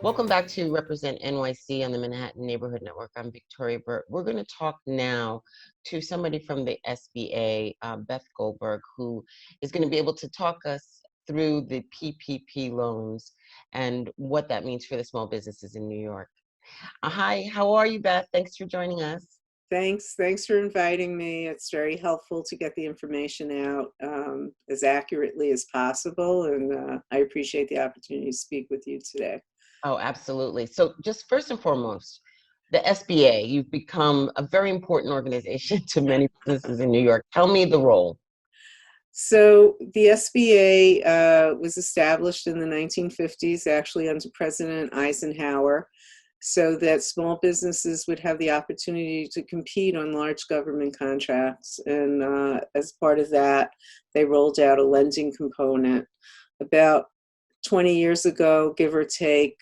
Welcome back to Represent NYC on the Manhattan Neighborhood Network. I'm Victoria Bert. We're going to talk now to somebody from the SBA, Beth Goldberg, who is going to be able to talk us through the PPP loans and what that means for the small businesses in New York. Hi, how are you, Beth? Thanks for joining us. Thanks for inviting me. It's very helpful to get the information out as accurately as possible, and I appreciate the opportunity to speak with you today. Oh, absolutely. So just first and foremost, the SBA, you've become a very important organization to many businesses in New York. Tell me the role. So the SBA was established in the 1950s, actually under President Eisenhower, so that small businesses would have the opportunity to compete on large government contracts. And as part of that, they rolled out a lending component. About 20 years ago, give or take,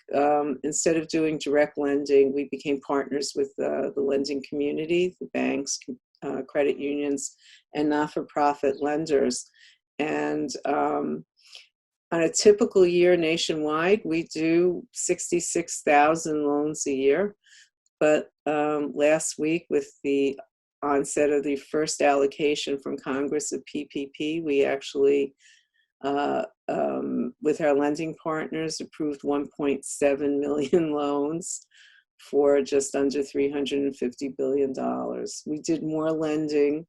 instead of doing direct lending, we became partners with the lending community, the banks, credit unions, and not-for-profit lenders. And on a typical year nationwide, we do 66,000 loans a year. But last week, with the onset of the first allocation from Congress of PPP, we actually with our lending partners, approved 1.7 million loans for just under $350 billion. We did more lending,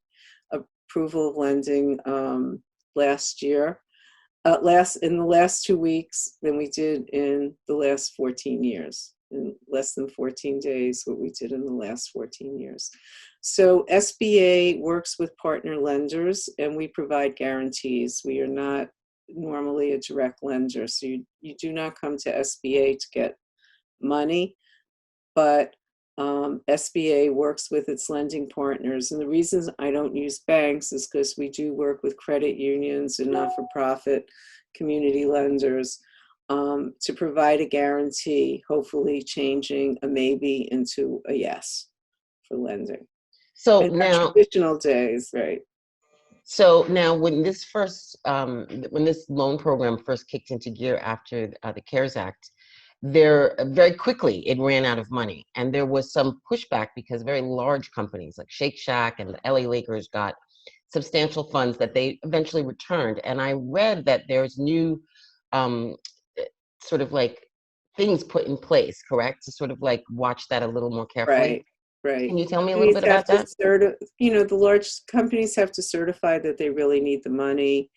approval of lending last year, in the last 2 weeks than we did in the last 14 years. In less than 14 days, what we did in the last 14 years. So SBA works with partner lenders, and we provide guarantees. We are not normally a direct lender, so you do not come to SBA to get money, but SBA works with its lending partners. And the reason I don't use banks is because we do work with credit unions and not-for-profit community lenders to provide a guarantee, hopefully changing a maybe into a yes for lending. So in now, traditional days, right? So now, when this loan program first kicked into gear after the CARES Act, there very quickly it ran out of money, and there was some pushback because very large companies like Shake Shack and the LA Lakers got substantial funds that they eventually returned. And I read that there's new sort of like things put in place, correct, to sort of like watch that a little more carefully. Right. Can you tell me a little Companies bit have about that? the large companies have to certify that they really need the money.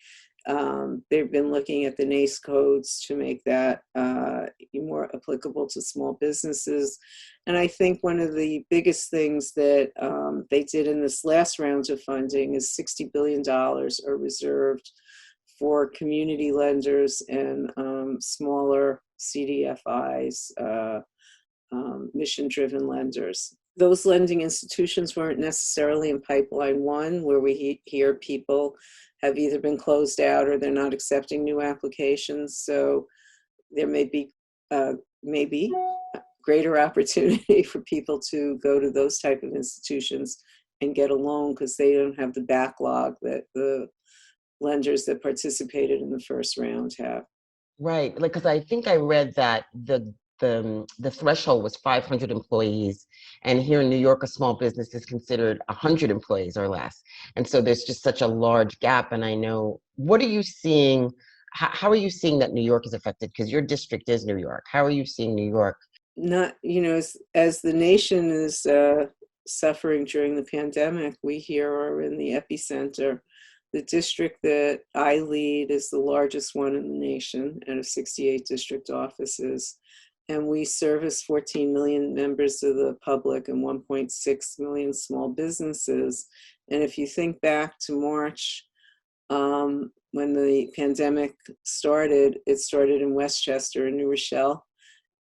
They've been looking at the NACE codes to make that more applicable to small businesses. And I think one of the biggest things that they did in this last round of funding is $60 billion are reserved for community lenders and smaller CDFIs, mission-driven lenders. Those lending institutions weren't necessarily in pipeline one, where we hear people have either been closed out or they're not accepting new applications. So there may be greater opportunity for people to go to those type of institutions and get a loan because they don't have the backlog that the lenders that participated in the first round have. Right, like, because I think I read that the threshold was 500 employees, and here in New York, a small business is considered 100 employees or less, and so there's just such a large gap. And I know, what are you seeing? How are you seeing that New York is affected? Because your district is New York. How are you seeing New York? Not, as the nation is suffering during the pandemic, we here are in the epicenter. The district that I lead is the largest one in the nation out of 68 district offices. And we service 14 million members of the public and 1.6 million small businesses. And if you think back to March, when the pandemic started, it started in Westchester and New Rochelle,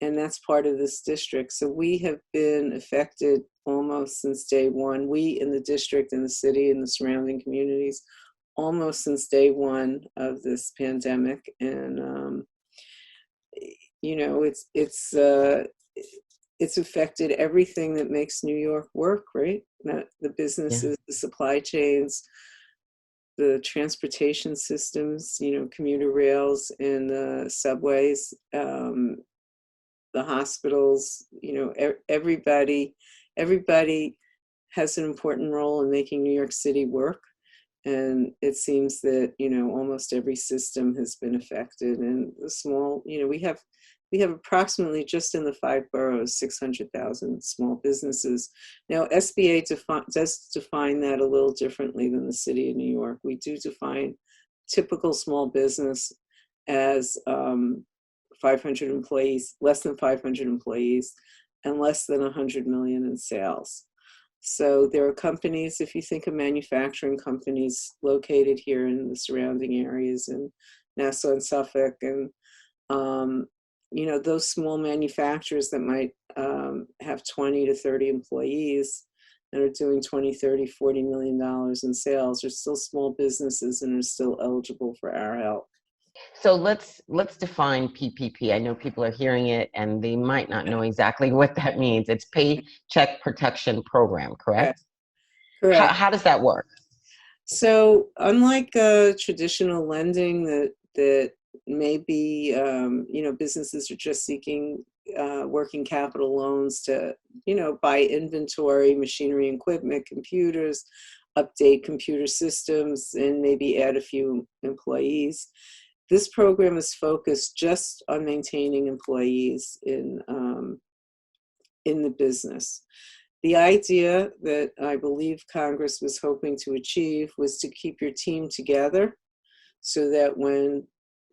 and that's part of this district. So we have been affected almost since day one. We in the district, in the city, and the surrounding communities, almost since day one of this pandemic. And it's affected everything that makes New York work, right? The businesses, the supply chains, the transportation systems, commuter rails and the subways. the hospitals, everybody has an important role in making New York City work. And it seems that, almost every system has been affected. And the small, we have approximately, just in the 5 boroughs, 600,000 small businesses. Now, SBA does define that a little differently than the city of New York. We do define typical small business as 500 employees, less than 500 employees, and less than 100 million in sales. So there are companies, if you think of manufacturing companies located here in the surrounding areas in Nassau and Suffolk, and those small manufacturers that might have 20 to 30 employees and are doing 20, 30, $40 million in sales are still small businesses and are still eligible for our help. So let's define PPP. I know people are hearing it and they might not know exactly what that means. It's Paycheck Protection Program, correct? Correct. How does that work? So unlike traditional lending that maybe businesses are just seeking working capital loans to buy inventory, machinery, equipment, computers, update computer systems, and maybe add a few employees. This program is focused just on maintaining employees in the business. The idea that I believe Congress was hoping to achieve was to keep your team together so that when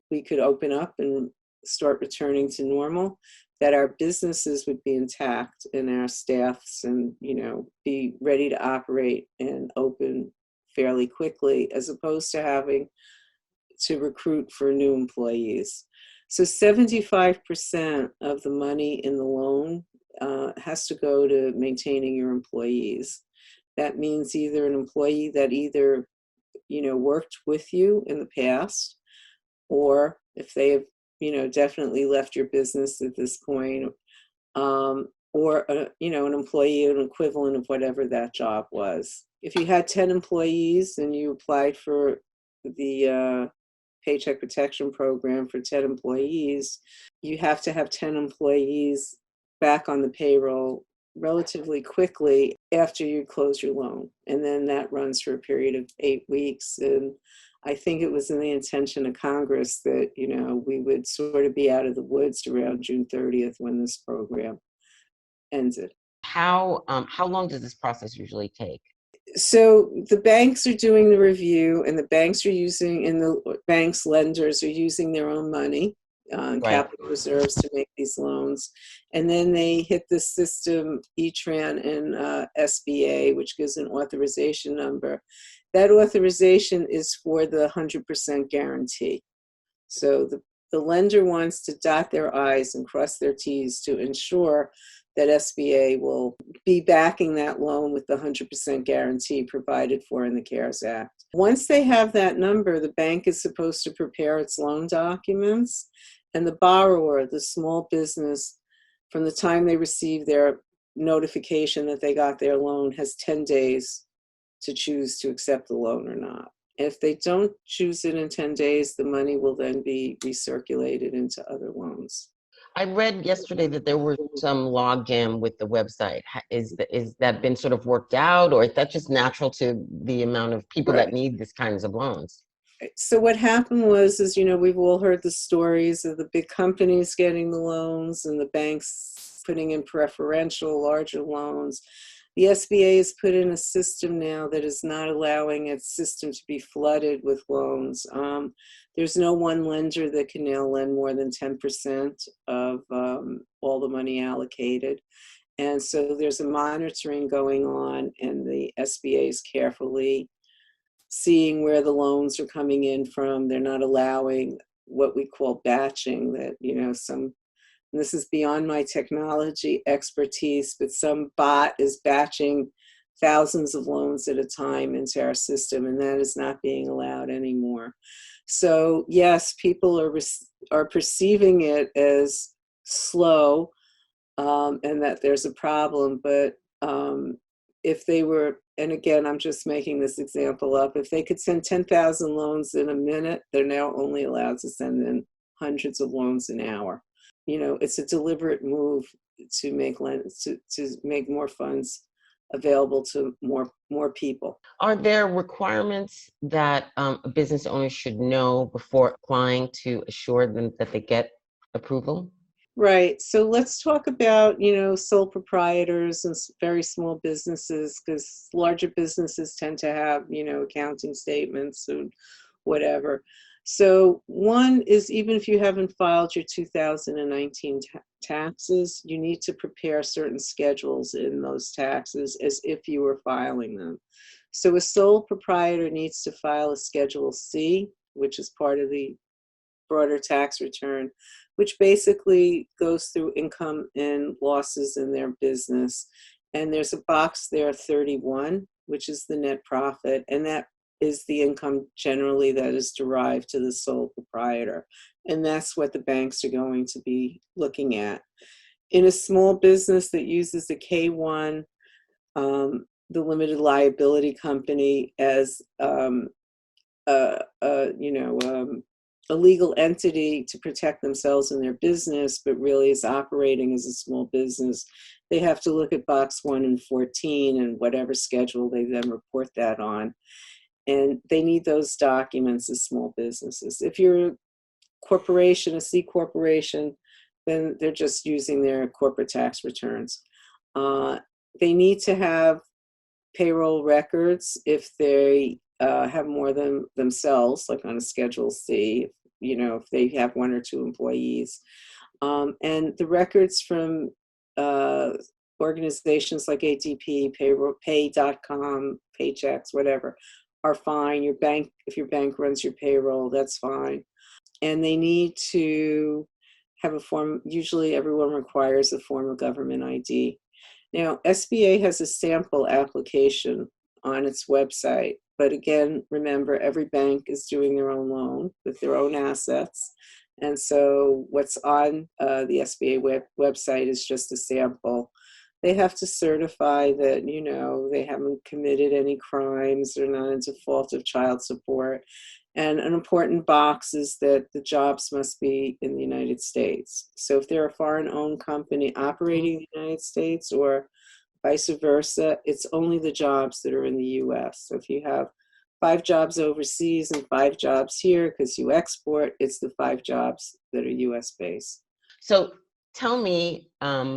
we could open up and start returning to normal, that our businesses would be intact and our staffs and, be ready to operate and open fairly quickly, as opposed to having to recruit for new employees. So 75% of the money in the loan has to go to maintaining your employees. That means either an employee that worked with you in the past, or if they have, definitely left your business at this point, or an employee, an equivalent of whatever that job was. If you had 10 employees and you applied for the Paycheck Protection Program for 10 employees, you have to have 10 employees back on the payroll relatively quickly after you close your loan. And then that runs for a period of 8 weeks. And I think it was in the intention of Congress that, we would sort of be out of the woods around June 30th when this program ended. How long does this process usually take? So the banks are doing the review, and the bank's lenders are using their own money, Right. capital reserves, to make these loans. And then they hit the system, E-Tran and SBA, which gives an authorization number. That authorization is for the 100% guarantee. So the lender wants to dot their I's and cross their T's to ensure that SBA will be backing that loan with the 100% guarantee provided for in the CARES Act. Once they have that number, the bank is supposed to prepare its loan documents, and the borrower, the small business, from the time they receive their notification that they got their loan, has 10 days to choose to accept the loan or not. If they don't choose it in 10 days, the money will then be recirculated into other loans. I read yesterday that there were some logjam with the website. Is that been sort of worked out, or is that just natural to the amount of people that need these kinds of loans? So what happened was, we've all heard the stories of the big companies getting the loans and the banks putting in preferential larger loans. The SBA has put in a system now that is not allowing its system to be flooded with loans. There's no one lender that can now lend more than 10% of all the money allocated. And so there's a monitoring going on, and the SBA is carefully seeing where the loans are coming in from. They're not allowing what we call batching, that, and this is beyond my technology expertise, but some bot is batching thousands of loans at a time into our system, and that is not being allowed anymore. So yes, people are perceiving it as slow, and that there's a problem. But if they were, and again, I'm just making this example up, if they could send 10,000 loans in a minute, they're now only allowed to send in hundreds of loans an hour. It's a deliberate move to make more funds available to more people. Are there requirements that a business owner should know before applying to assure them that they get approval? Right. So let's talk about, sole proprietors and very small businesses, because larger businesses tend to have, accounting statements and whatever. So one is, even if you haven't filed your 2019 taxes, you need to prepare certain schedules in those taxes as if you were filing them. So a sole proprietor needs to file a Schedule C, which is part of the broader tax return, which basically goes through income and losses in their business. And there's a box there, 31, which is the net profit. And that is the income generally that is derived to the sole proprietor. And that's what the banks are going to be looking at. In a small business that uses the K1, the limited liability company, as a legal entity to protect themselves and their business, but really is operating as a small business, they have to look at box 1 and 14 and whatever schedule they then report that on. And they need those documents as small businesses. If you're a corporation, a C corporation, then they're just using their corporate tax returns. They need to have payroll records if they have more than themselves, like on a Schedule C, if they have 1 or 2 employees. And the records from organizations like ADP, Pay.com, Paychecks, whatever, are fine. If your bank runs your payroll, that's fine. And they need to have a form. Usually everyone requires a form of government ID. Now, SBA has a sample application on its website. But again, remember, every bank is doing their own loan with their own assets. And so what's on the SBA website is just a sample. They have to certify that, they haven't committed any crimes, they're not in default of child support. And an important box is that the jobs must be in the United States. So if they're a foreign-owned company operating in the United States or vice versa, it's only the jobs that are in the U.S. So if you have 5 jobs overseas and 5 jobs here because you export, it's the 5 jobs that are U.S. based. So tell me,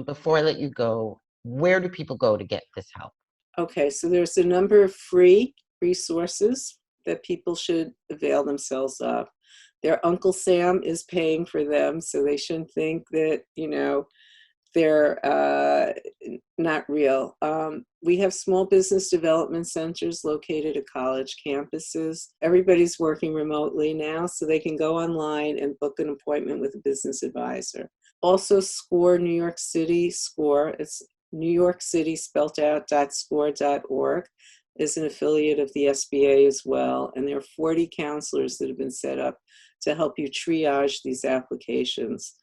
before I let you go, where do people go to get this help? Okay, so there's a number of free resources that people should avail themselves of. Their Uncle Sam is paying for them, so they shouldn't think that, they're not real. We have small business development centers located at college campuses. Everybody's working remotely now, so they can go online and book an appointment with a business advisor. Also, SCORE New York City, SCORE, it's New York City spelled out .score.org, is an affiliate of the SBA as well. And there are 40 counselors that have been set up to help you triage these applications.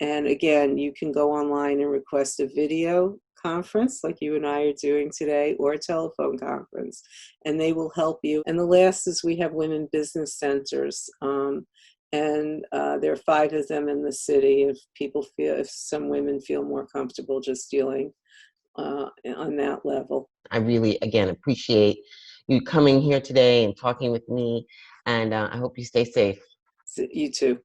And again, you can go online and request a video conference like you and I are doing today, or a telephone conference, and they will help you. And the last is we have women business centers, and there are 5 of them in the city. If some women feel more comfortable just dealing on that level. I really, again, appreciate you coming here today and talking with me, and I hope you stay safe. You too.